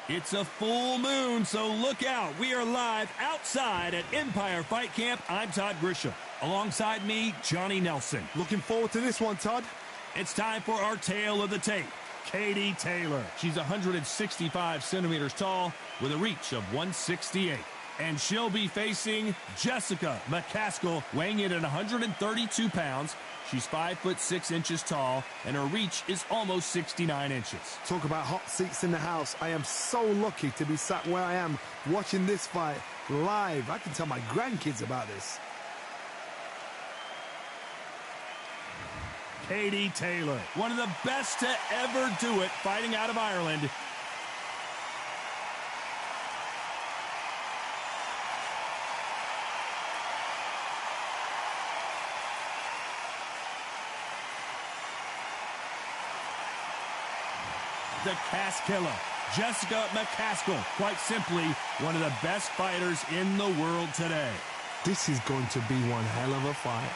It's a full moon, so look out. We are live outside at Empire Fight Camp. I'm Todd Grisham. Alongside me, Johnny Nelson. Looking forward to this one, Todd. It's time for our tale of the tape. Katie Taylor. She's 165 centimeters tall with a reach of 168. And she'll be facing Jessica McCaskill, weighing in at 132 pounds. She's 5'6" tall, and her reach is almost 69 inches. Talk about hot seats in the house. I am so lucky to be sat where I am, watching this fight live. I can tell my grandkids about this. Katie Taylor, one of the best to ever do it, fighting out of Ireland. The Caskiller, Jessica McCaskill, quite simply one of the best fighters in the world today. This is going to be one hell of a fight.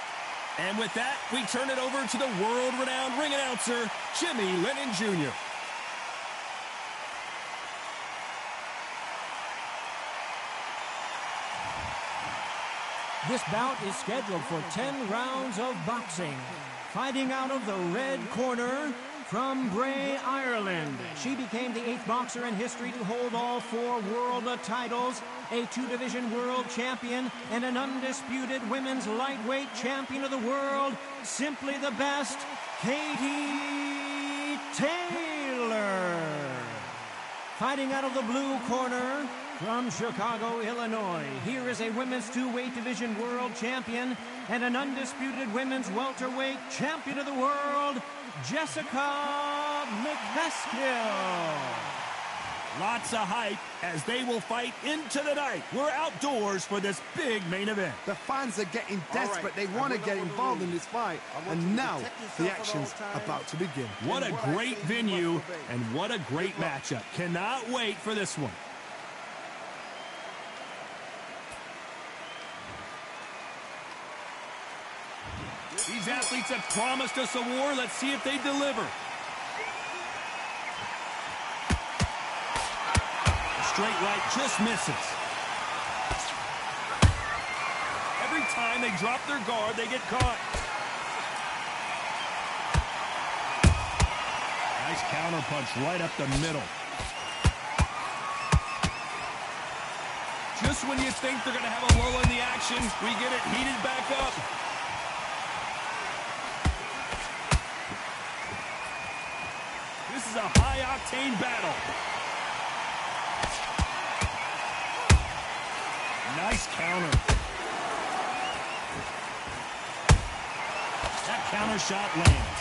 And with that, we turn it over to the world-renowned ring announcer, Jimmy Lennon Jr. This bout is scheduled for 10 rounds of boxing. Fighting out of the red corner, from Bray, Ireland, she became the 8th boxer in history to hold all 4 world titles, a 2-division world champion, and an undisputed women's lightweight champion of the world. Simply the best, Katie Taylor. Fighting out of the blue corner, from Chicago, Illinois, here is a women's 2-weight division world champion and an undisputed women's welterweight champion of the world, Jessica McCaskill. Lots of hype as they will fight into the night. We're outdoors for this big main event. The fans are getting desperate. They want to get involved in this fight. And now the action's about to begin. What a great venue and what a great matchup. Cannot wait for this one. These athletes have promised us a war. Let's see if they deliver. The straight right just misses. Every time they drop their guard, they get caught. Nice counter punch right up the middle. Just when you think they're going to have a lull in the action, we get it heated back up. This is a high-octane battle. Nice counter. That counter shot lands.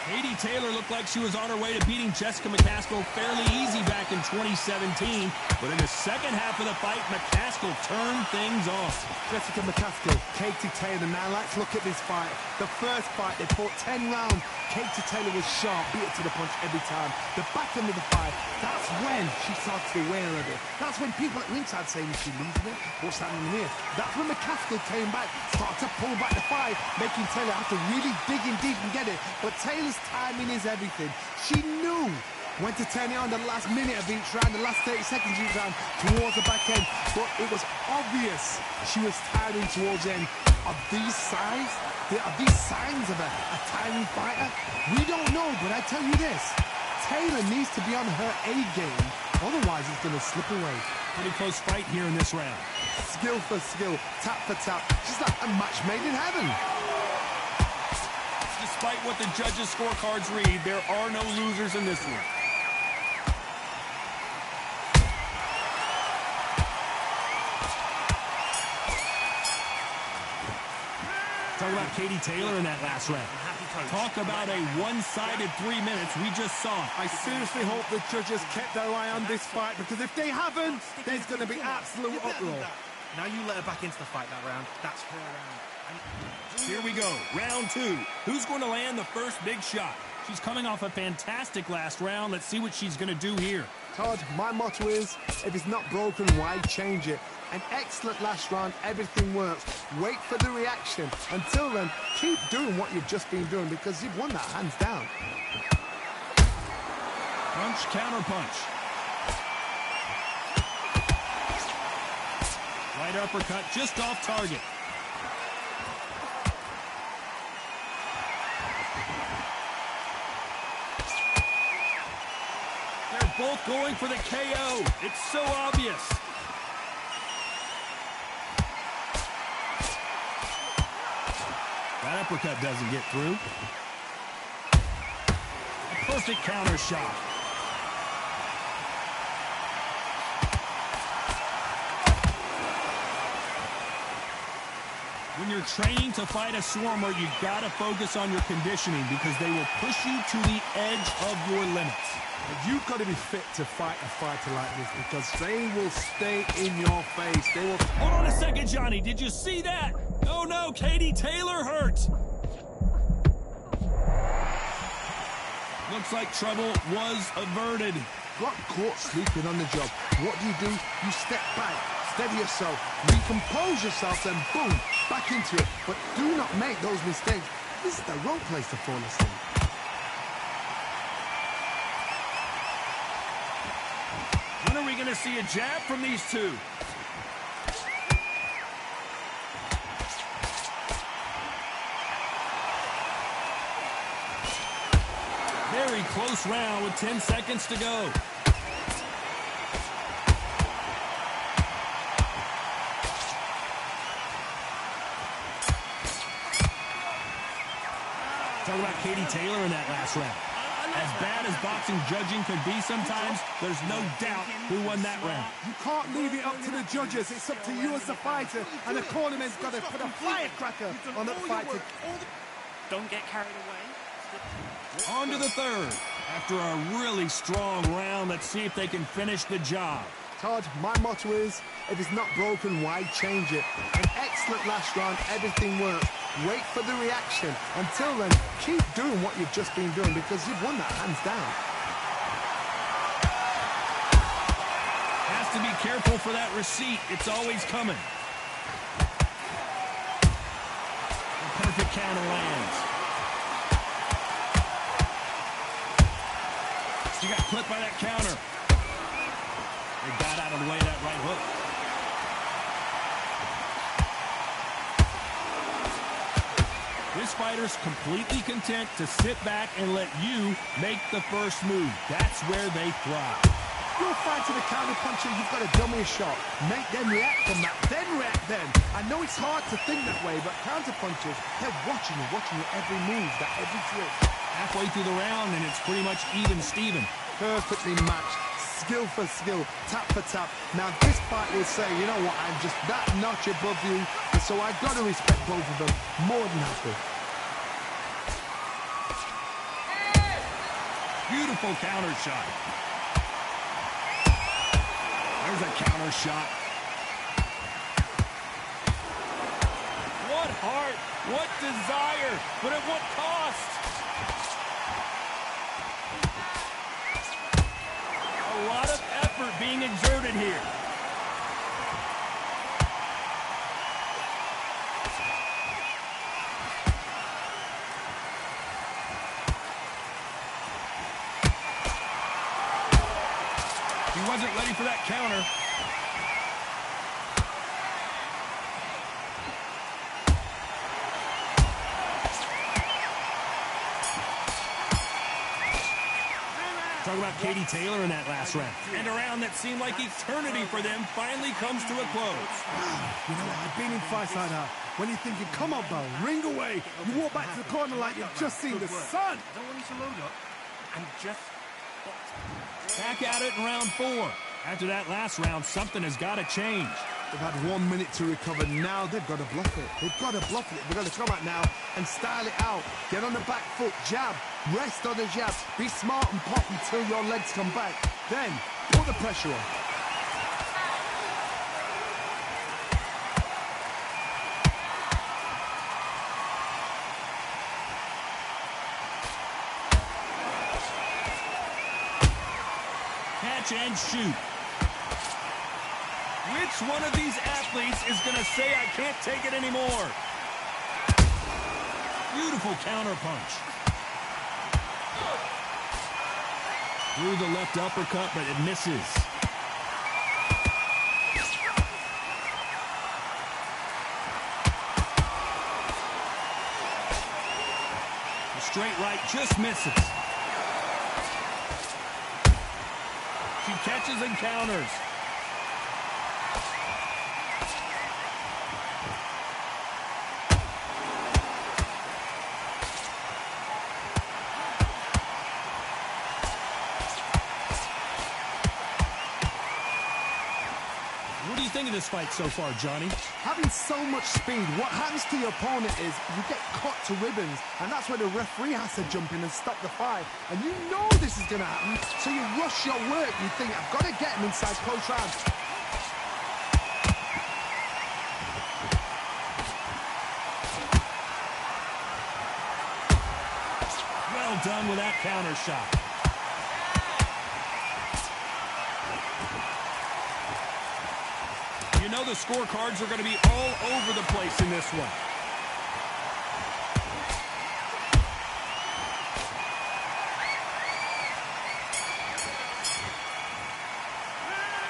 Katie Taylor looked like she was on her way to beating Jessica McCaskill fairly easy back in 2017. But in the second half of the fight, McCaskill turned things on. Jessica McCaskill, Katie Taylor. Now let's look at this fight. The first fight, they fought 10 rounds. Katie Taylor was sharp, beat it to the punch every time. The back end of the fight, that's when she started to be aware of it. That's when people at ringside saying, is she losing it? What's happening here? That's when McCaskill came back, started to pull back the fight, making Taylor have to really dig in deep and get it. But Taylor's timing is everything. She knew when to turn it on the last minute of each round, the last 30 seconds of each round, towards the back end. But it was obvious she was tiring towards the end. Are these signs? Are these signs of a tiring fighter? We don't know, but I tell you this. Taylor needs to be on her A game. Otherwise, it's going to slip away. Pretty close fight here in this round. Skill for skill, tap for tap. Just like a match made in heaven. Despite what the judges' scorecards read, there are no losers in this one. Talk about Katie Taylor in that last round. Talk about a one-sided 3 minutes. We just saw it. I seriously hope the judges kept their eye on this fight, because if they haven't, there's going to be absolute uproar. Now you let her back into the fight that round. That's her round. Here we go, round 2. Who's going to land the first big shot? She's coming off a fantastic last round. Let's see what she's going to do here. Todd, my motto is, if it's not broken, why change it? An excellent last round, everything works. Wait for the reaction. Until then, keep doing what you've just been doing, because you've won that hands down. Crunch, counter punch. Right uppercut just off target. They're both going for the KO. It's so obvious. That uppercut doesn't get through. A perfect counter shot. When you're training to fight a Swarmer, you gotta focus on your conditioning because they will push you to the edge of your limits. You've got to be fit to fight a fighter like this because they will stay in your face. They will... Hold on a second, Johnny. Did you see that? Oh, no. Katie Taylor hurt. Looks like trouble was averted. Got caught sleeping on the job. What do? You step back, steady yourself, recompose yourself, and boom, back into it. But do not make those mistakes. This is the wrong place to fall asleep. When are we going to see a jab from these two? Very close round with 10 seconds to go. Talk about Katie Taylor in that last round. As bad as boxing judging can be sometimes, there's no doubt who won that round. You can't leave it up to the judges. It's up to you as the fighter, and the cornerman's got to put a firecracker on that fighter. Don't get carried away. On to the third. After a really strong round, let's see if they can finish the job. Todd, my motto is, if it's not broken, why change it? An excellent last round, everything worked. Wait for the reaction. Until then, keep doing what you've just been doing because you've won that hands down. Has to be careful for that receipt. It's always coming. The perfect counter lands. She got clipped by that counter. They got out of the way of that right hook. This fighter's completely content to sit back and let you make the first move. That's where they thrive. You're fighting a counter puncher, you've got to dummy a shot. Make them react from that, then react then. I know it's hard to think that way, but counter punchers, they're watching your every move, that every twitch. Halfway through the round, and it's pretty much even Steven. Perfectly matched, skill for skill, tap for tap. Now this fight will say, you know what, I'm just that notch above you, and so I've got to respect both of them more than happy. Beautiful counter shot. There's a counter shot. What heart, what desire, but at what cost? A lot of effort being exerted here. He wasn't ready for that counter. Talk about Katie Taylor in that last round. And a round that seemed like eternity for them finally comes to a close. You know, I've been in fights like that. When you're thinking, come on, Bell, ring away. You walk back to the corner like you've just seen the sun. Don't want you to load up and just... Back at it in round 4. After that last round, something has got to change. They've had 1 minute to recover. Now they've got to bluff it. They've got to bluff it. They've got to come out now and style it out. Get on the back foot, jab, rest on the jab. Be smart and pop until your legs come back. Then, put the pressure on. Catch and shoot. Which one of these athletes is going to say, I can't take it anymore? Beautiful counter punch. Through the left uppercut, but it misses. The straight right just misses. She catches and counters. What do you think of this fight so far, Johnny? Having so much speed, what happens to your opponent is you get cut to ribbons, and that's where the referee has to jump in and stop the fight. And you know this is going to happen, so you rush your work. You think, I've got to get him inside close rounds. Well done with that counter shot. You know the scorecards are going to be all over the place in this one.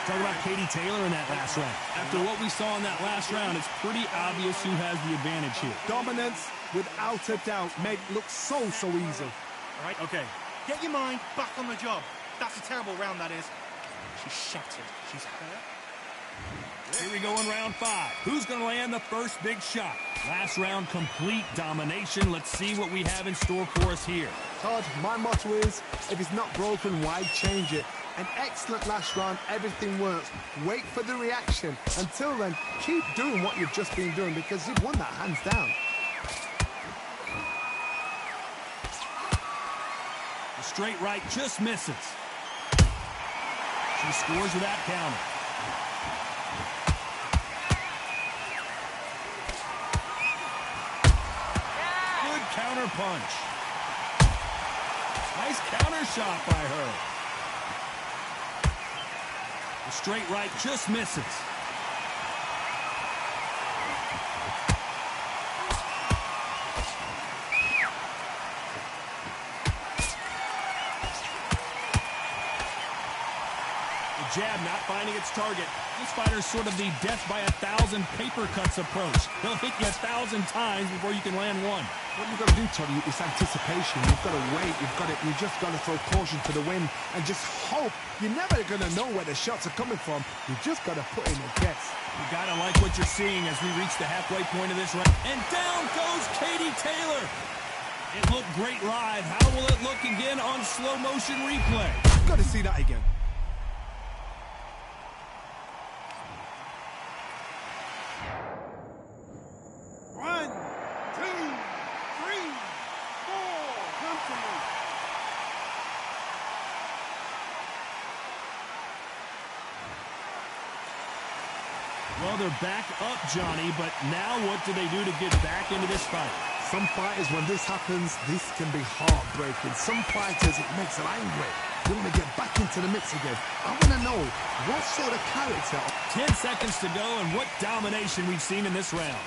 Talk about Katie Taylor in that last round. After what we saw in that last round, it's pretty obvious who has the advantage here. Dominance, without a doubt, made it look so easy. All right, okay. Get your mind back on the job. That's a terrible round, that is. She's shattered. She's hurt. Here we go in round 5. Who's going to land the first big shot? Last round, complete domination. Let's see what we have in store for us here. Todd, my motto is, if it's not broken, why change it? An excellent last round, everything works. Wait for the reaction. Until then, keep doing what you've just been doing because you've won that hands down. The straight right just misses. She scores with that counter. Counter punch. Nice counter shot by her. The straight right just misses. The jab not finding its target. This fighter's sort of the death by 1,000 paper cuts approach. He'll hit you 1,000 times before you can land one. What you've got to do, Tony, is anticipation. You've got to wait. You just got to throw caution to the wind and just hope. You're never going to know where the shots are coming from. You just got to put in a guess. You got to like what you're seeing as we reach the halfway point of this round. And down goes Katie Taylor. It looked great live. How will it look again on slow motion replay? Got to see that again. Well, they're back up, Johnny, but now what do they do to get back into this fight? Some fighters, when this happens, this can be heartbreaking. Some fighters, it makes them angry. They want to get back into the mix again. I want to know what sort of character. 10 seconds to go, and what domination we've seen in this round.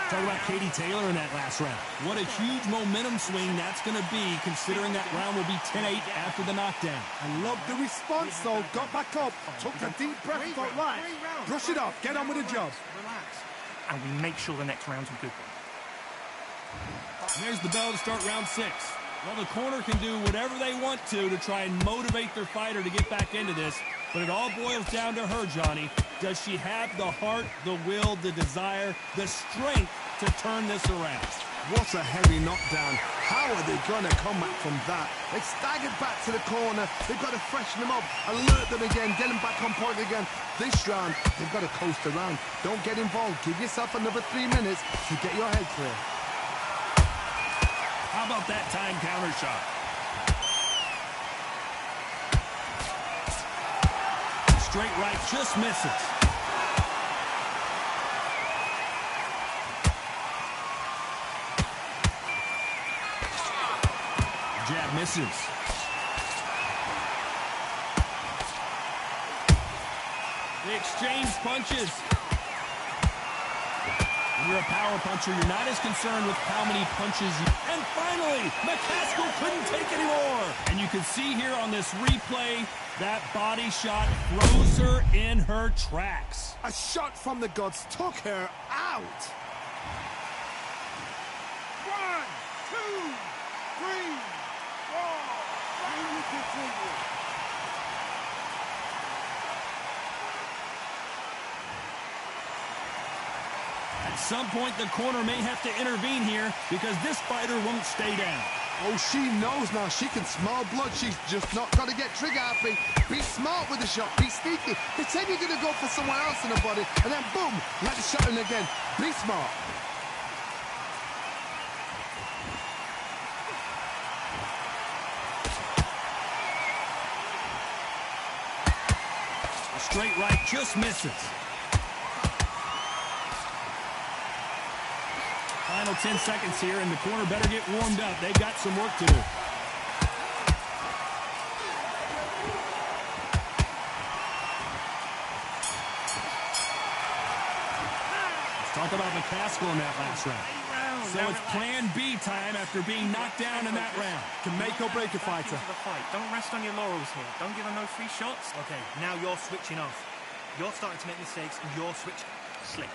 Talk about Katie Taylor in that last round. What a huge momentum swing that's going to be, considering that round will be 10-8 after the knockdown. I love the response, though. Got back up, took a deep breath, thought, right, brush it off, get on with the job. Relax. And we make sure the next round's a good one. And there's the bell to start round 6. Well, the corner can do whatever they want to try and motivate their fighter to get back into this, but it all boils down to her, Johnny. Does she have the heart, the will, the desire, the strength to turn this around? What a heavy knockdown. How are they going to come back from that? They staggered back to the corner. They've got to freshen them up, alert them again, get them back on point again. This round, they've got to coast around. Don't get involved. Give yourself another 3 minutes to get your head clear. How about that time counter shot? Straight right just misses. Jab misses. They exchange punches. When you're a power puncher, you're not as concerned with how many punches you... And finally, McCaskill couldn't take anymore. And you can see here on this replay, that body shot froze her in her tracks. A shot from the gods took her out. 1, 2, 3, 4. And we continue. At some point, the corner may have to intervene here because this fighter won't stay down. Oh, she knows now. She can smell blood. She's just not got to get trigger happy. Be smart with the shot. Be sneaky. Pretend you're going to go for someone else in the body, and then boom, let the shot in again. Be smart. A straight right just misses. Final 10 seconds here, and the corner better get warmed up. They've got some work to do. Let's talk about McCaskill in that last round. So it's plan B time after being knocked down in that round. Can make or break a fighter. Don't rest on your laurels here. Don't give her no free shots. Okay, now you're switching off. You're starting to make mistakes, and you're switching. Slick.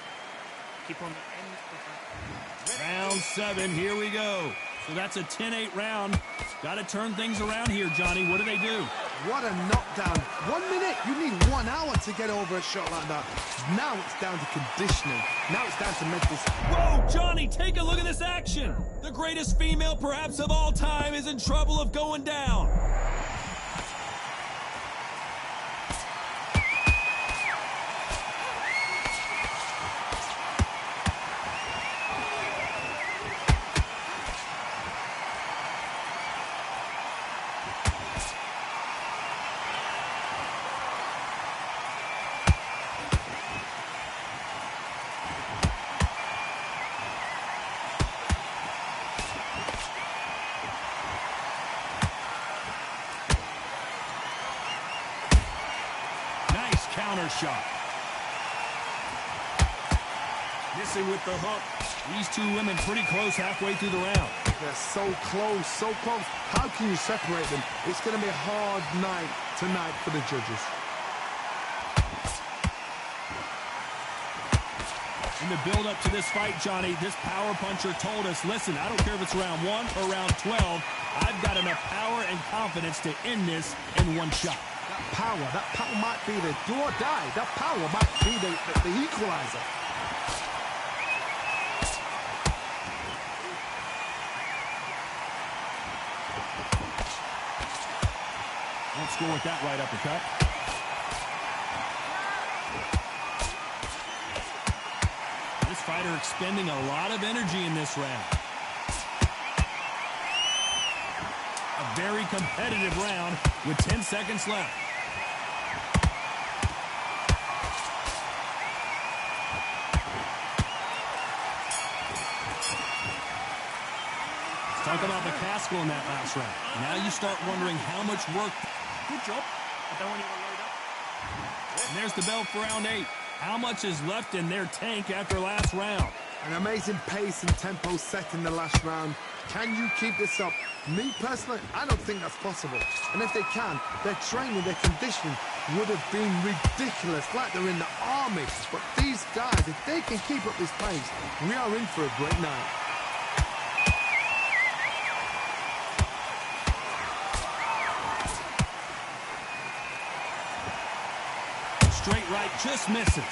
Keep on the end of that. Round 7, here we go. So that's a 10-8 round. Got to turn things around here, Johnny. What do they do? What a knockdown. 1 minute. You need 1 hour to get over a shot like that. Now it's down to conditioning. Now it's down to mental. Whoa, Johnny, take a look at this action. The greatest female perhaps of all time is in trouble of going down. Counter shot. Missing with the hook. These two women pretty close halfway through the round. They're so close, so close. How can you separate them? It's going to be a hard night tonight for the judges. In the build-up to this fight, Johnny, this power puncher told us, listen, I don't care if it's round 1 or round 12, I've got enough power and confidence to end this in one shot. That power might be the do or die. That power might be the equalizer. Won't score with that right uppercut. This fighter expending a lot of energy in this round. A very competitive round with 10 seconds left. Talk about McCaskill in that last round. Now you start wondering how much work. Good job. I don't want you to load up. And there's the bell for round 8. How much is left in their tank after last round? An amazing pace and tempo set in the last round. Can you keep this up? Me personally, I don't think that's possible. And if they can, their training, their conditioning would have been ridiculous, like they're in the army. But these guys, if they can keep up this pace, we are in for a great night. Straight right just misses.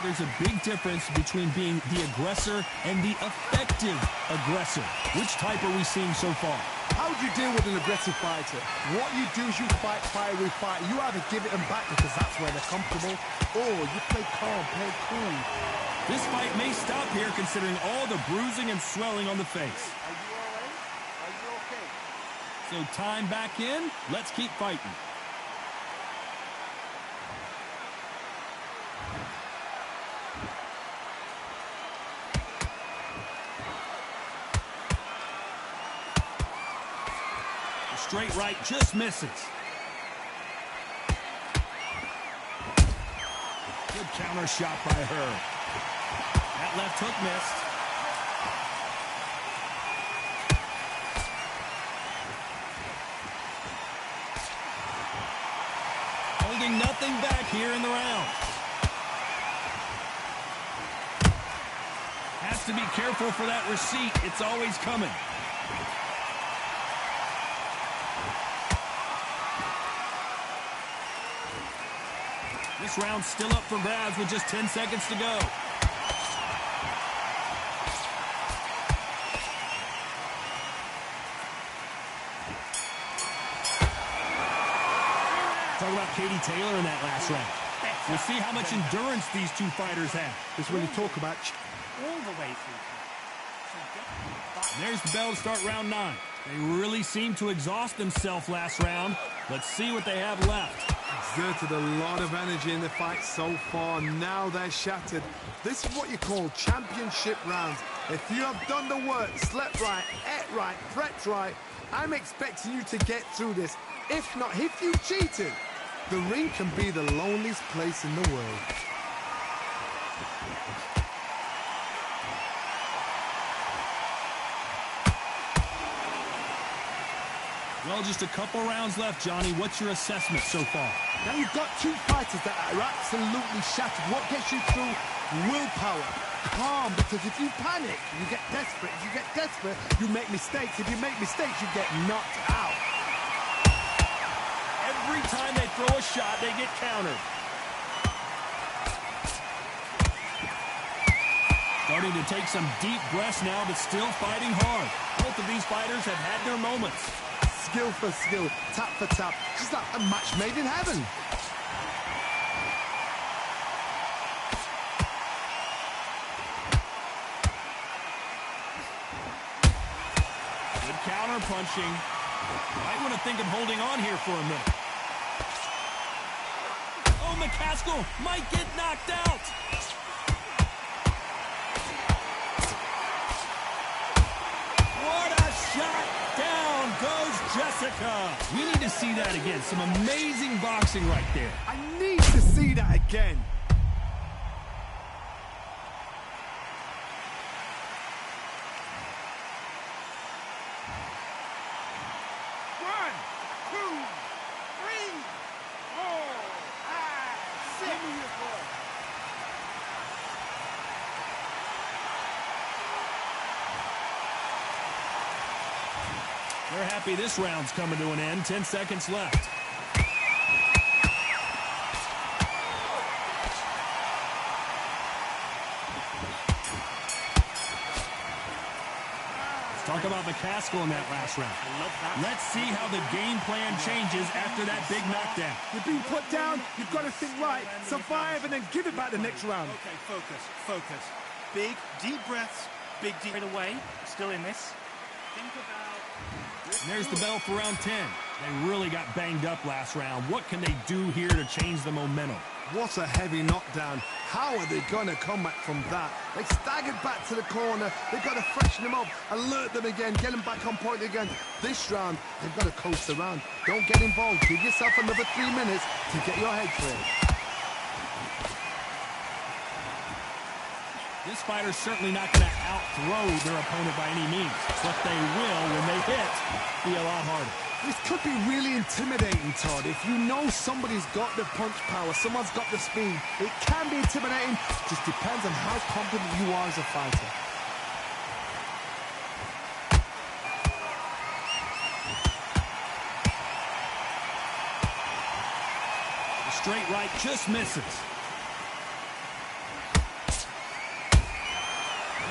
There's a big difference between being the aggressor and the effective aggressor. Which type are we seeing so far? How do you deal with an aggressive fighter? What you do is you fight fire with fire. You either give it them back because that's where they're comfortable, or you play calm, play cool. This fight may stop here considering all the bruising and swelling on the face. Are you all right? Are you okay? So time back in. Let's keep fighting. Straight right just misses. Counter shot by her. That left hook missed. Holding nothing back here in the round. Has to be careful for that receipt. It's always coming. This round's still up for grabs with just 10 seconds to go. Talk about Katie Taylor in that last round. We'll see how much endurance these two fighters have. It's when you talk about all the way through. There's the bell to start round 9. They really seem to exhaust themselves last round. Let's see what they have left. exerted a lot of energy in the fight so far. Now they're shattered. This is what you call championship rounds. If you have done the work, slept right, ate right, prepped right, I'm expecting you to get through this. If not, if you cheated, the ring can be the loneliest place in the world. Well, just a couple rounds left, Johnny. What's your assessment so far? Now you've got two fighters that are absolutely shattered. What gets you through? Willpower. Calm, because if you panic, you get desperate. If you get desperate, you make mistakes. If you make mistakes, you get knocked out. Every time they throw a shot, they get countered. Starting to take some deep breaths now, but still fighting hard. Both of these fighters have had their moments. Skill for skill, tap for tap. Just like a match made in heaven. Good counter punching. Might want to think of holding on here for a minute. Oh, McCaskill might get knocked out. What a shot! Down goes Jessica. We need to see that again. Some amazing boxing right there. I need to see that again. They're happy this round's coming to an end. 10 seconds left. Let's talk about McCaskill in that last round. I love that. Let's see how the game plan changes after that big knockdown. You've been put down, you've got to think right, survive, and then give it back the next round. Okay, focus. Big, deep breaths. Big, deep away. Still in this. Think about... And there's the bell for round 10. They really got banged up last round. What can they do here to change the momentum? What a heavy knockdown. How are they going to come back from that? They staggered back to the corner. They've got to freshen them up, alert them again, get them back on point again. This round, they've got to coast around. Don't get involved. Give yourself another 3 minutes to get your head clear. This fighter's certainly not going to out-throw their opponent by any means. But they will, when they hit, be a lot harder. This could be really intimidating, Todd. If you know somebody's got the punch power, someone's got the speed, it can be intimidating. Just depends on how confident you are as a fighter. The straight right just misses.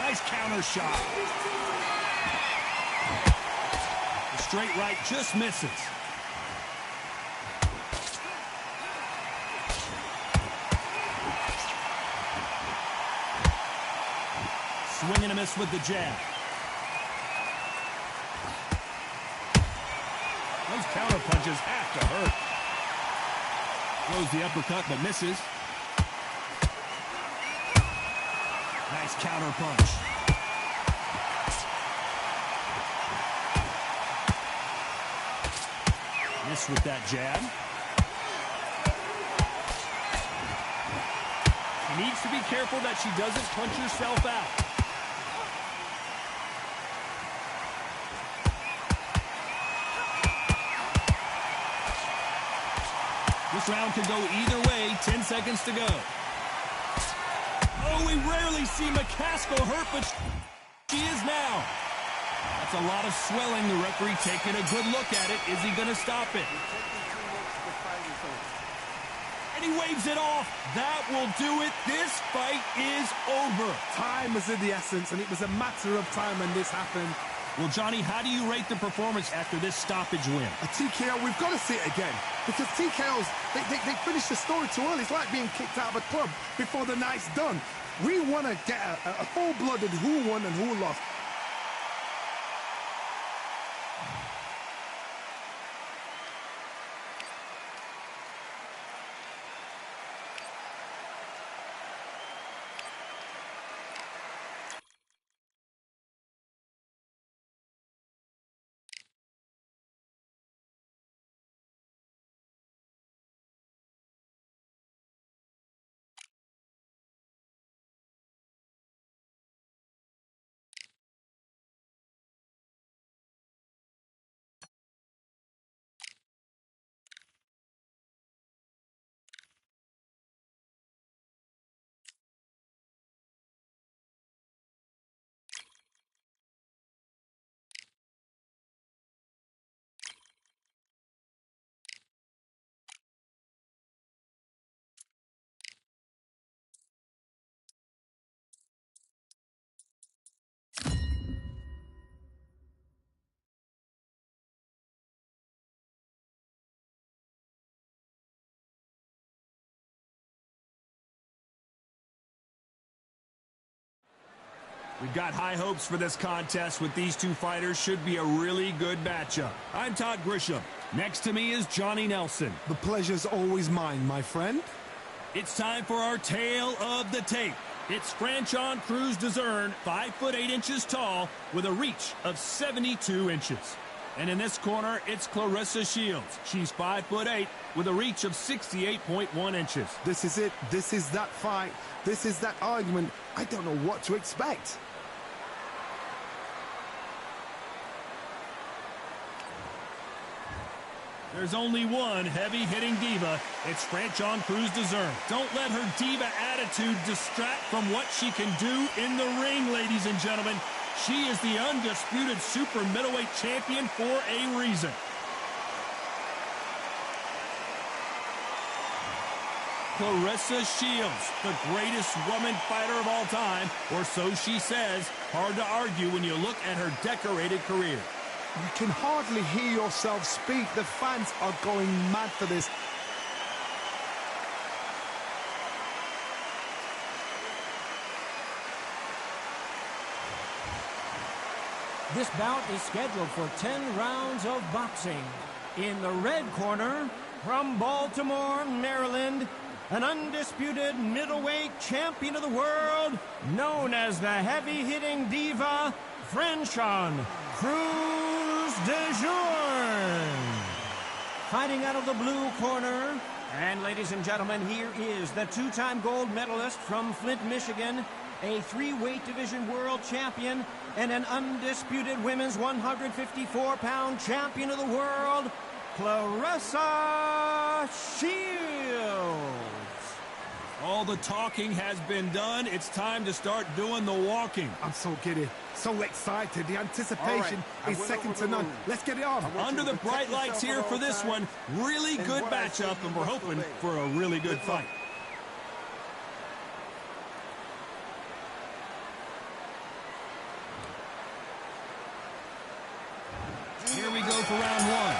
Nice counter shot. The straight right just misses. Swing and a miss with the jab. Those counter punches have to hurt. Throws the uppercut but misses. Nice counter punch. Miss with that jab. She needs to be careful that she doesn't punch herself out. This round could go either way. 10 seconds to go. Oh, we rarely see McCaskill hurt, but she is now. That's a lot of swelling. The referee taking a good look at it. Is he going to stop it? And he waves it off. That will do it. This fight is over. Time is of the essence, and it was a matter of time when this happened. Well, Johnny, how do you rate the performance after this stoppage win? A TKO, we've got to see it again. Because TKOs, they finish the story too early. It's like being kicked out of a club before the night's done. We want to get a full-blooded who won and who lost. We've got high hopes for this contest with these two fighters. Should be a really good matchup. I'm Todd Grisham. Next to me is Johnny Nelson. The pleasure's always mine, my friend. It's time for our tale of the tape. It's Franchon Cruz-Dezurn, 5'8" tall, with a reach of 72 inches. And in this corner, it's Claressa Shields. She's 5'8", with a reach of 68.1 inches. This is it. This is that fight. This is that argument. I don't know what to expect. There's only one heavy-hitting diva. It's Franchon Cruz-Dezurn. Don't let her diva attitude distract from what she can do in the ring, ladies and gentlemen. She is the undisputed super middleweight champion for a reason. Claressa Shields, the greatest woman fighter of all time, or so she says. Hard to argue when you look at her decorated career. You can hardly hear yourself speak. The fans are going mad for this. This bout is scheduled for 10 rounds of boxing. In the red corner, from Baltimore, Maryland, an undisputed middleweight champion of the world, known as the heavy-hitting diva, Franchon Cruz-Dezurn. Fighting out of the blue corner, and ladies and gentlemen, here is the two-time gold medalist from Flint, Michigan, a three-weight division world champion, and an undisputed women's 154-pound champion of the world, Claressa Shields. All the talking has been done. It's time to start doing the walking. I'm so giddy, so excited. The anticipation is second to none. Let's get it on. Under the bright lights here for this one. Really good matchup, and we're hoping for a really good fight. Here we go for round one.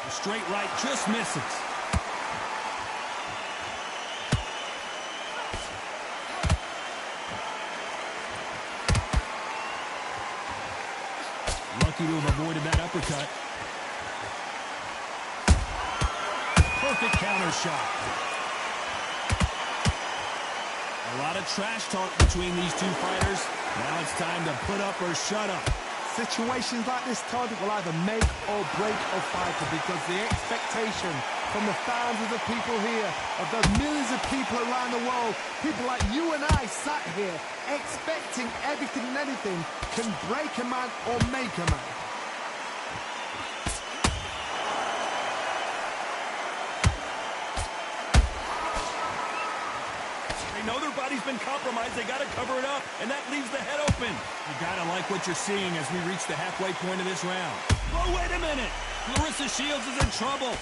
The straight right just misses. Lucky to have avoided that uppercut. Perfect counter shot. A lot of trash talk between these two fighters. Now it's time to put up or shut up. Situations like this, Todd, will either make or break a fighter, because the expectation from the thousands of people here, of the millions of people around the world, people like you and I sat here expecting everything and anything, can break a man or make a man. Know their body's been compromised. They got to cover it up, and that leaves the head open. You got to like what you're seeing as we reach the halfway point of this round. Oh, wait a minute. Clarissa Shields is in trouble.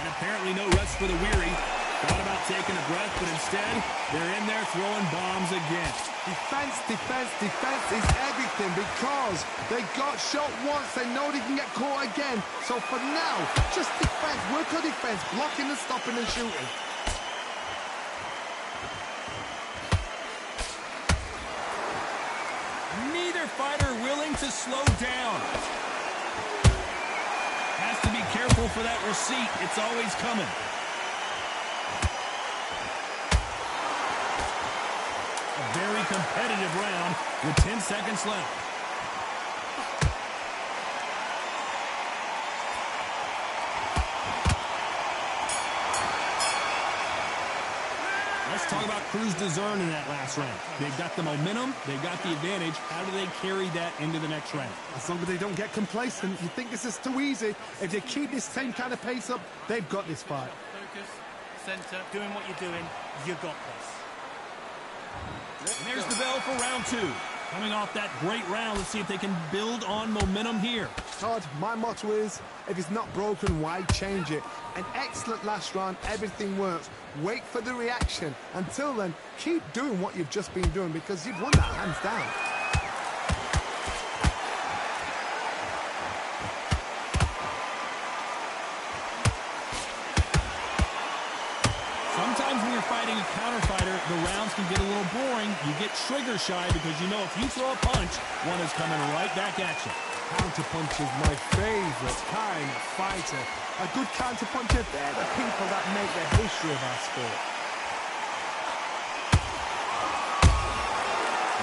And apparently no rest for the weary. Thought about taking a breath, but instead, they're in there throwing bombs again. Defense, defense, defense is everything, because they got shot once. They know they can get caught again. So for now, just defense. Work on defense, blocking and stopping and shooting. Neither fighter willing to slow down. Has to be careful for that receipt. It's always coming. Very competitive round with 10 seconds left. Let's talk about Cruz Dezern in that last round. They've got the momentum. They've got the advantage. How do they carry that into the next round? As long as they don't get complacent, you think this is too easy. If they keep this same kind of pace up, they've got this fight. Focus, center, doing what you're doing. You got this. And there's the bell for round two. Coming off that great round, let's see if they can build on momentum here. Todd, my motto is, if it's not broken, why change it? An excellent last round, everything works. Wait for the reaction. Until then, keep doing what you've just been doing, because you've won that hands down. Sometimes when you're fighting a counter fighter, the rounds can get a little boring. You get trigger shy because you know if you throw a punch, one is coming right back at you. Counter punch is my favorite kind of fighter. A good counter puncher, they're the people that make the history of our sport.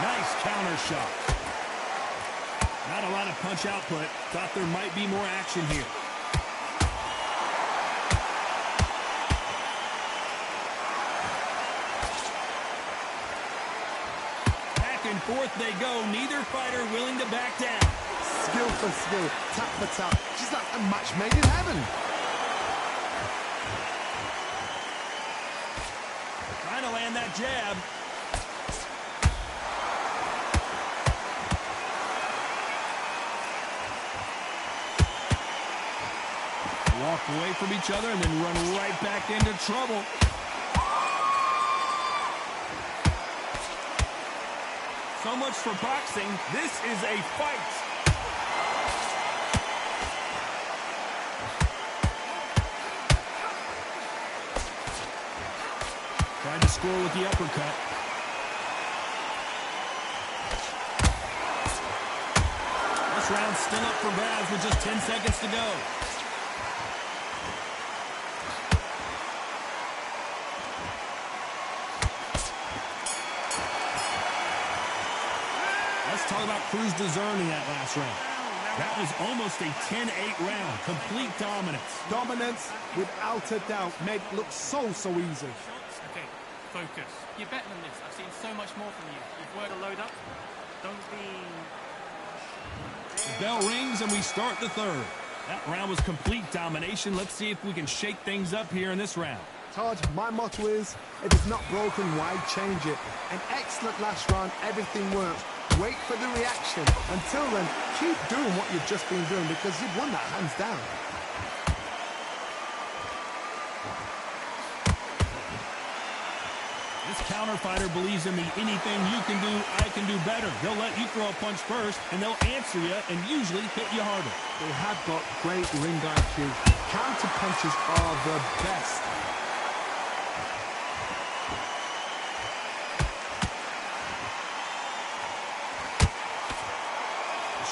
Nice counter shot. Not a lot of punch output. Thought there might be more action here. Forth they go, neither fighter willing to back down. Skill for skill, tap for tap, just like a match made in heaven. Trying to land that jab. Walk away from each other and then run right back into trouble. So much for boxing. This is a fight. Tried to score with the uppercut. This round's still up for grabs with just 10 seconds to go. Let's talk about Cruz Dezern in that last round. That was almost a 10-8 round. Complete dominance. Dominance, without a doubt, made it look so easy. Okay, focus. You're better than this. I've seen so much more from you. You've worked a load up. Don't be... The bell rings and we start the third. That round was complete domination. Let's see if we can shake things up here in this round. Todd, my motto is, if it's not broken, why change it? An excellent last round, everything works. Wait for the reaction. Until then, keep doing what you've just been doing, because you've won that hands down. This counter fighter believes in the anything you can do, I can do better. They'll let you throw a punch first, and they'll answer you and usually hit you harder. They have got great ring IQ. Counter punches are the best.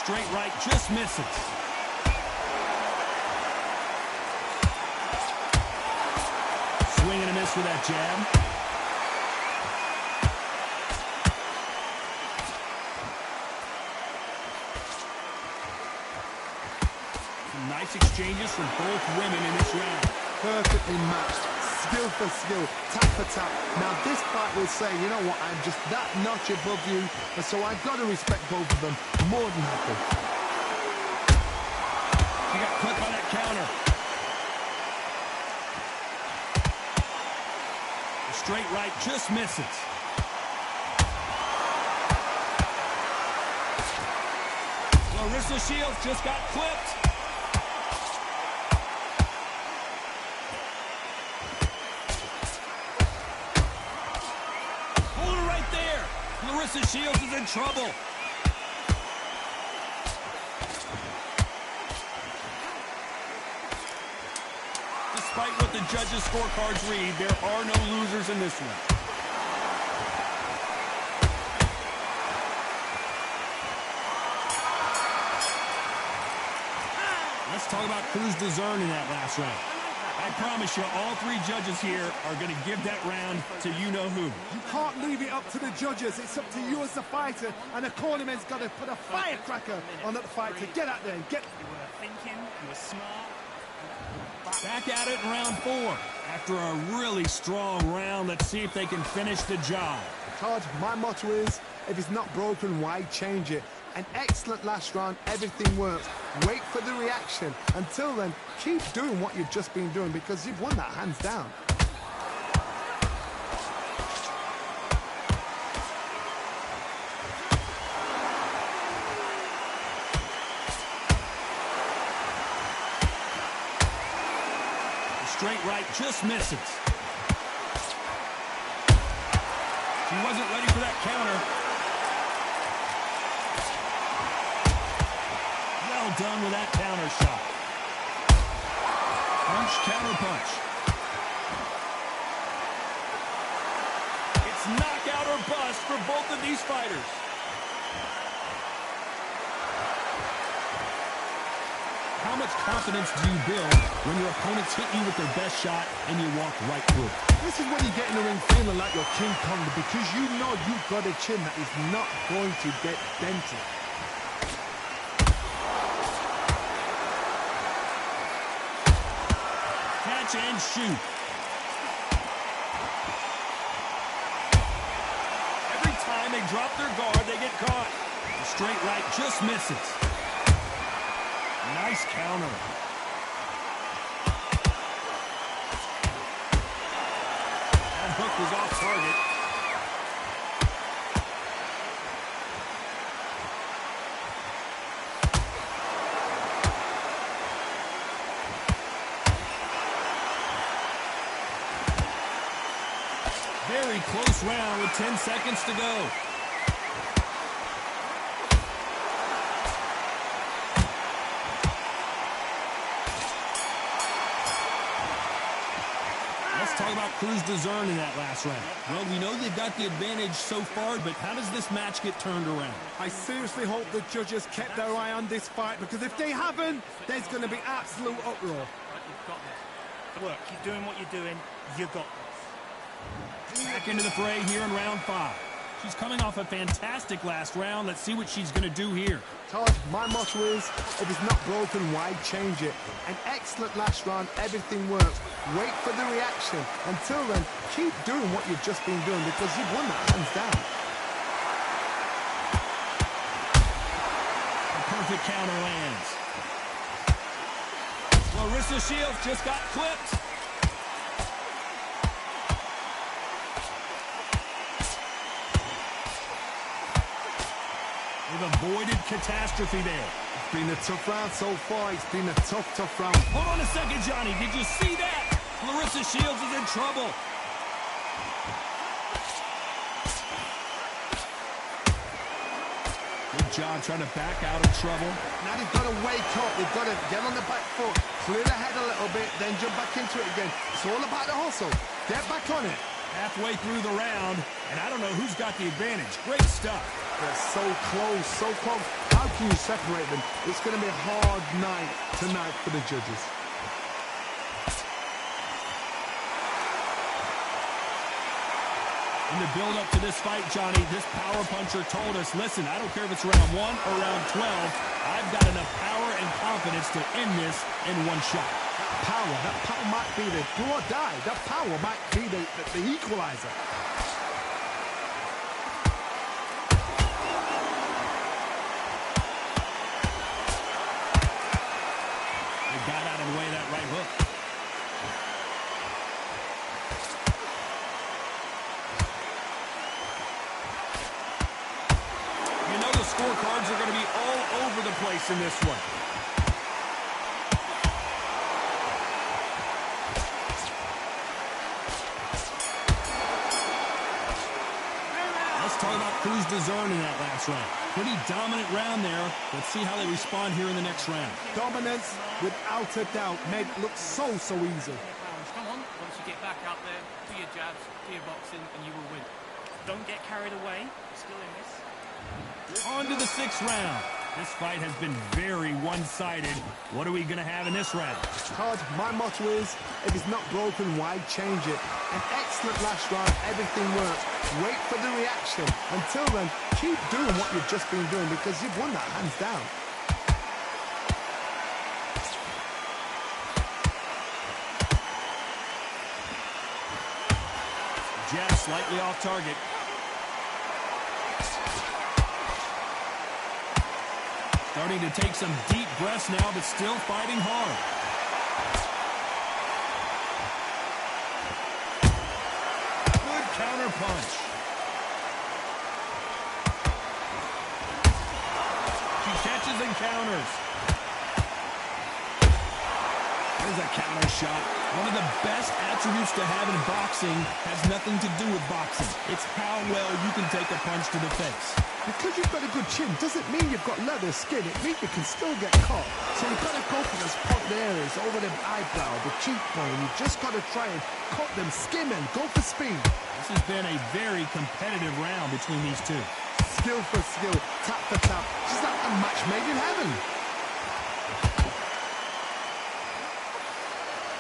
Straight right just misses. Swing and a miss with that jab. Some nice exchanges from both women in this round. Perfectly matched, skill for skill, tap for tap. Now this fight will say, you know what, I'm just that notch above you, and so I've got to respect both of them. More than happy. He got clipped by that counter. The straight right just misses. Clarissa Shields just got clipped. Hold it right there. Clarissa Shields is in trouble. Despite what the judges' scorecards read, there are no losers in this one. Let's talk about Cruz Dezern in that last round. I promise you, all three judges here are going to give that round to you-know-who. You can't leave it up to the judges. It's up to you as the fighter, and the cornerman's got to put a firecracker on that fight to get out there and get... You were thinking, you were smart. Back at it in round 4. After a really strong round, let's see if they can finish the job. Todd, my motto is, if it's not broken, why change it? An excellent last round, everything works. Wait for the reaction. Until then, keep doing what you've just been doing because you've won that hands down. The straight right just misses. She wasn't ready for that counter. Well done with that counter shot. Punch, counter punch. It's knockout or bust for both of these fighters. How much confidence do you build when your opponents hit you with their best shot and you walk right through it? This is when you get in the ring feeling like you're King Kong because you know you've got a chin that is not going to get dented. Catch and shoot. Every time they drop their guard, they get caught. The straight right just misses. Nice counter. That hook was off target. Very close round with 10 seconds to go. Let's talk about Cruz Dezern in that last round. Well, we know they've got the advantage so far, but how does this match get turned around? I seriously hope the judges kept their eye on this fight because if they haven't, there's going to be absolute uproar. Right, you've got this. Work, keep doing what you're doing. You got this. Back into the fray here in round 5. She's coming off a fantastic last round. Let's see what she's going to do here. Todd, my motto is, if it's not broken, why change it? An excellent last round, everything works. Wait for the reaction. Until then, keep doing what you've just been doing because you've won that hands down. A perfect counter lands. Clarissa Shields just got clipped. They've avoided catastrophe there. It's been a tough round so far. It's been a tough round. Hold on a second, Johnny. Did you see that? Clarissa Shields is in trouble. Good job trying to back out of trouble. Now they've got to wake up. They've got to get on the back foot, clear the head a little bit, then jump back into it again. It's all about the hustle. Get back on it. Halfway through the round, and I don't know who's got the advantage. Great stuff. They're so close, so close. How can you separate them? It's going to be a hard night tonight for the judges. In the build-up to this fight, Johnny, this power puncher told us, listen, I don't care if it's round 1 or round 12, I've got enough power and confidence confidence to end this in one shot. That power might be the do or die. That power might be the equalizer. They got out of the way of that right hook. You know the scorecards are going to be all over the place in this one. Let's talk about who's deserving in that last round. Pretty dominant round there. Let's see how they respond here in the next round. Dominance, without a doubt, made it look so easy. Come on, once you get back out there, do your jabs, do your boxing, and you will win. Don't get carried away. You're still in this. On to the sixth round. This fight has been very one-sided. What are we going to have in this round? Todd, my motto is, if it's not broken, why change it? An excellent last round, everything works. Wait for the reaction. Until then, keep doing what you've just been doing because you've won that hands down. Jab slightly off target. Starting to take some deep breaths now, but still fighting hard. Good counter punch. She catches and counters. There's a counter shot. One of the best attributes to have in boxing has nothing to do with boxing. It's how well you can take a punch to the face. Because you've got a good chin doesn't mean you've got leather skin. It means you can still get caught. So you've got to go for those pot areas over the eyebrow, the cheekbone. You've just got to try and cut them, skim and go for speed. This has been a very competitive round between these two. Skill for skill, tap for tap. Just like a match made in heaven.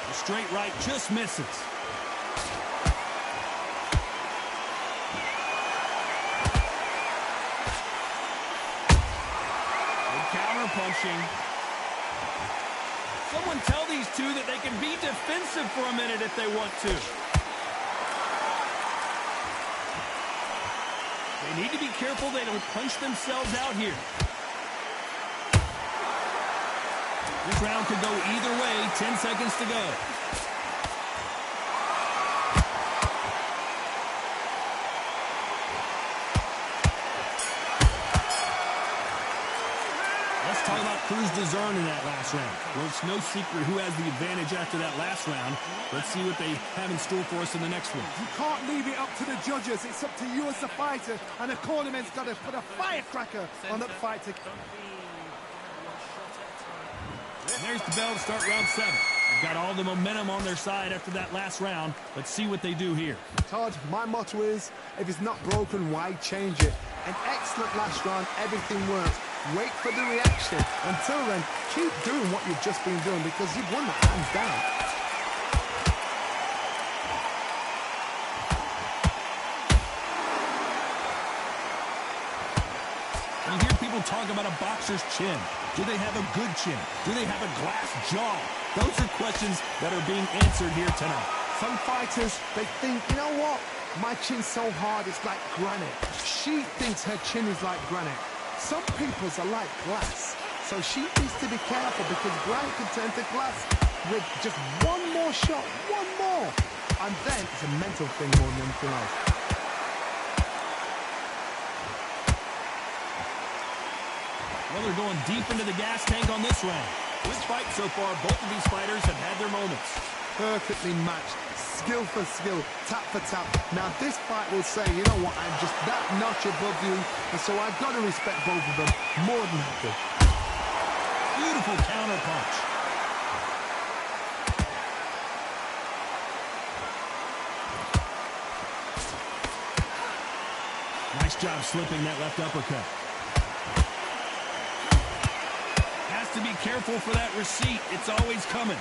The straight right just misses. Punching. Someone tell these two that they can be defensive for a minute if they want to. They need to be careful they don't punch themselves out here. This round could go either way. 10 seconds to go. Who's deserving in that last round? Well, it's no secret who has the advantage after that last round. Let's see what they have in store for us in the next one. You can't leave it up to the judges. It's up to you as the fighter, and the cornerman's got to put a firecracker on that fight. And there's the bell to start round 7. They've got all the momentum on their side after that last round. Let's see what they do here. Todd, my motto is, if it's not broken, why change it? An excellent last round, everything works. Wait for the reaction. Until then, keep doing what you've just been doing because you've won that hands down. You hear people talk about a boxer's chin. Do they have a good chin? Do they have a glass jaw? Those are questions that are being answered here tonight. Some fighters, they think, you know what? My chin's so hard, it's like granite. She thinks her chin is like granite. Some people's are like glass. So she needs to be careful because granite can turn to glass with just one more shot, one more. And then it's a mental thing more than anything else. Well, they're going deep into the gas tank on this round. This fight so far, both of these fighters have had their moments. Perfectly matched, skill for skill, tap for tap. Now this fight will say, you know what, I'm just that notch above you, and so I've got to respect both of them more than happy. Beautiful counter punch. Nice job slipping that left uppercut. Has to be careful for that receipt. It's always coming.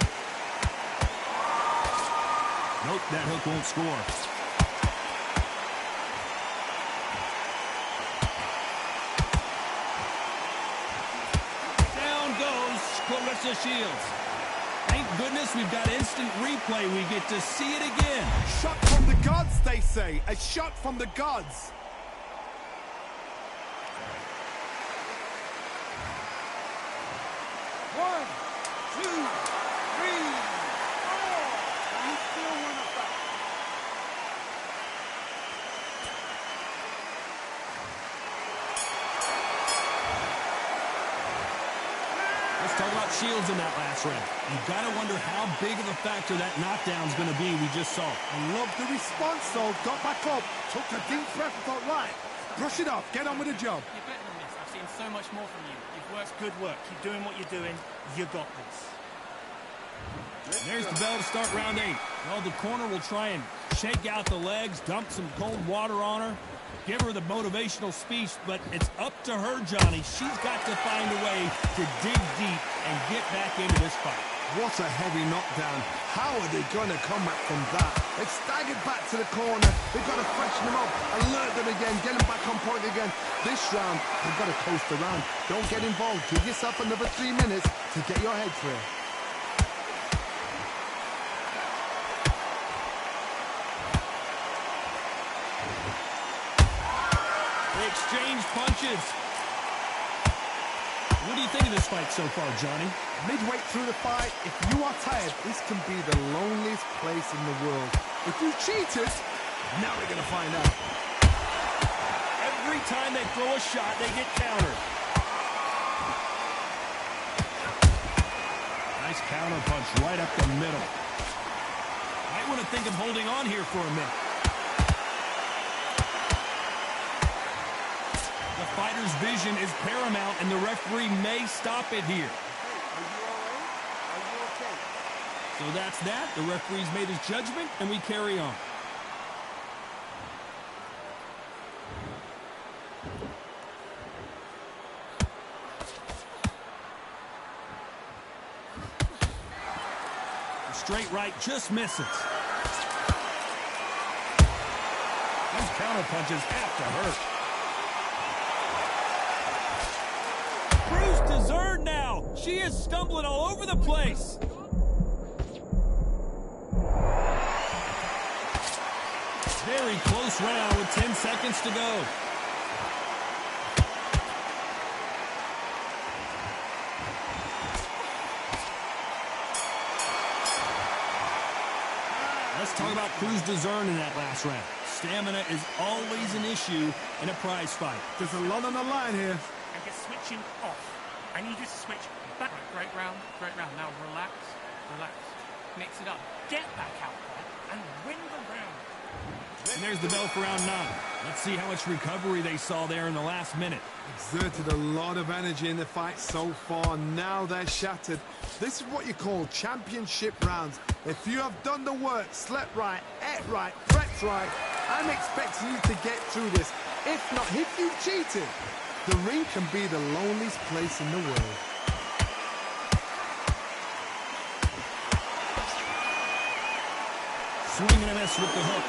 Nope, that hook won't score. Down goes, Clarissa Shields. Thank goodness we've got instant replay. We get to see it again. Shot from the gods, they say. A shot from the gods. One, two, three, four. You still want to fight. Let's talk about Shields in that last round. You've got to wonder how big of a factor that knockdown's going to be we just saw. I love the response, though. Got back up, took a deep breath and thought, right, brush it off, get on with the job. You're better than this. I've seen so much more from you. You've worked good work. Keep doing what you're doing. You got this. There's the bell to start round 8. Well, the corner will try and shake out the legs, dump some cold water on her, give her the motivational speech, but it's up to her, Johnny. She's got to find a way to dig deep and get back into this fight. What a heavy knockdown. How are they going to come back from that? They've staggered back to the corner. They've got to freshen them up, alert them again, get them back on point again. This round, they've got to coast around. Don't get involved. Give yourself another 3 minutes to get your head clear. They exchange punches. What do you think of this fight so far, Johnny? Midway through the fight, if you are tired, this can be the loneliest place in the world. If you cheated, now we're going to find out. Every time they throw a shot, they get countered. Nice counter punch right up the middle. Might want to think of holding on here for a minute. The fighter's vision is paramount, and the referee may stop it here. Are you all right? Are you okay? So that's that. The referee's made his judgment, and we carry on. The straight right just misses. Those counter punches have to hurt. Dessert now. She is stumbling all over the place. Very close round with 10 seconds to go. Let's talk about Cruz Dezern in that last round. Stamina is always an issue in a prize fight. There's a lot on the line here. And you're switching off. I need you to switch back. Great round, great round. Now relax, relax. Mix it up. Get back out there and win the round. And there's the bell for round 9. Let's see how much recovery they saw there in the last minute. Exerted a lot of energy in the fight so far. Now they're shattered. This is what you call championship rounds. If you have done the work, slept right, ate right, prepped right, I'm expecting you to get through this. If not, if you've cheated, the ring can be the loneliest place in the world. Swing and a miss with the hook.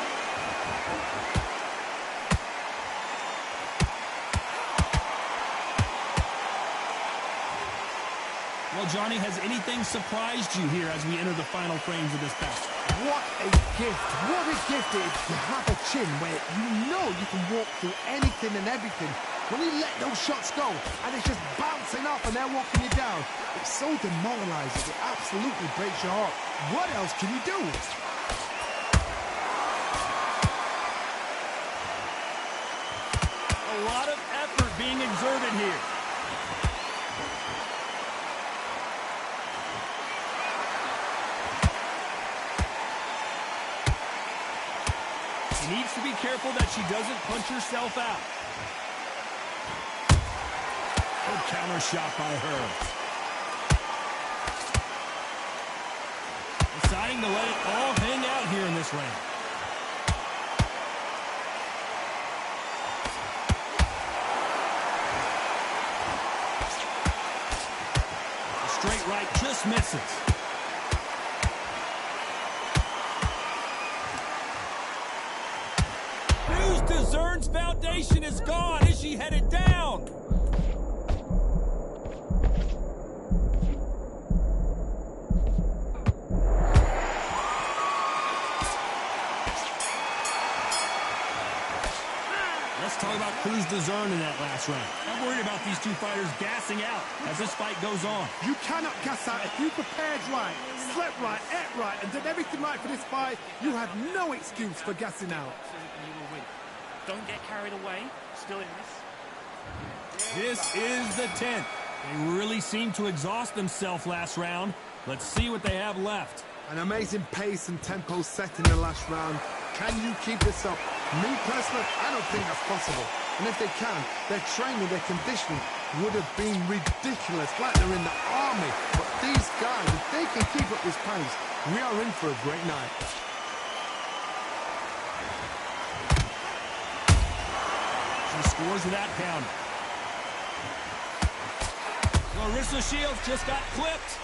Well, Johnny, has anything surprised you here as we enter the final frames of this bout? What a gift. What a gift it is to have a chin where you know you can walk through anything and everything. When you let those shots go and it's just bouncing off and they're walking you down, it's so demoralizing. It absolutely breaks your heart. What else can you do? A lot of effort being exerted here. She needs to be careful that she doesn't punch herself out. Good counter shot by her. Deciding to let it all hang out here in this round. The straight right just misses. Cruz Dezern's foundation is gone. Is she headed down? discern in that last round. I'm worried about these two fighters gassing out as this fight goes on. You cannot gas out. If you prepared right, slept right, ate right, and did everything right for this fight, you have no excuse for gassing out. And you will win. Don't get carried away. Still in this. This is the 10th. They really seemed to exhaust themselves last round. Let's see what they have left. An amazing pace and tempo set in the last round. Can you keep this up? Me personally, I don't think that's possible. And if they can, their training, their conditioning would have been ridiculous, like they're in the army. But these guys, if they can keep up this pace, we are in for a great night. She scores with that counter. Clarissa Shields just got clipped.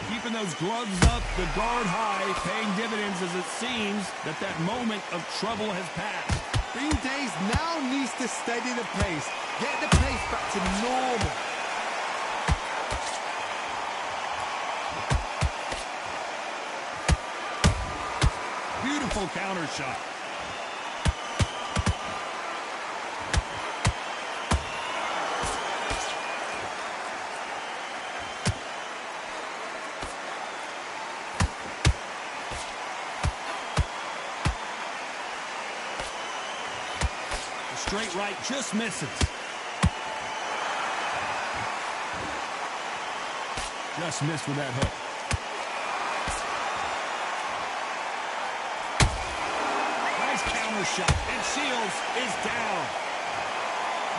Keeping those gloves up, the guard high, paying dividends as it seems that moment of trouble has passed. Green Days now needs to steady the pace, get the pace back to normal. Beautiful counter shot. Straight right just misses. Just missed with that hook. Nice counter shot, and Shields is down.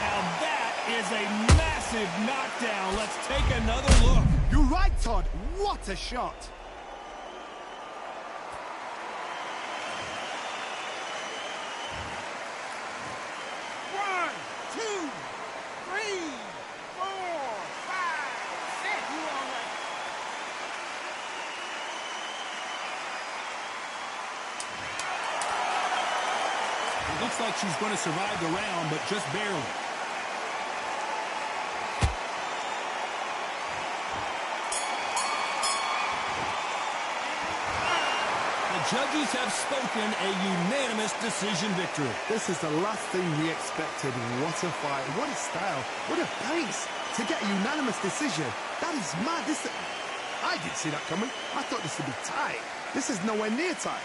Now that is a massive knockdown. Let's take another look. You're right, Todd. What a shot. Looks like she's going to survive the round, but just barely. The judges have spoken, a unanimous decision victory. This is the last thing we expected. What a fight, what a style, what a pace to get a unanimous decision. That is mad. I didn't see that coming. I thought this would be tight. This is nowhere near tight.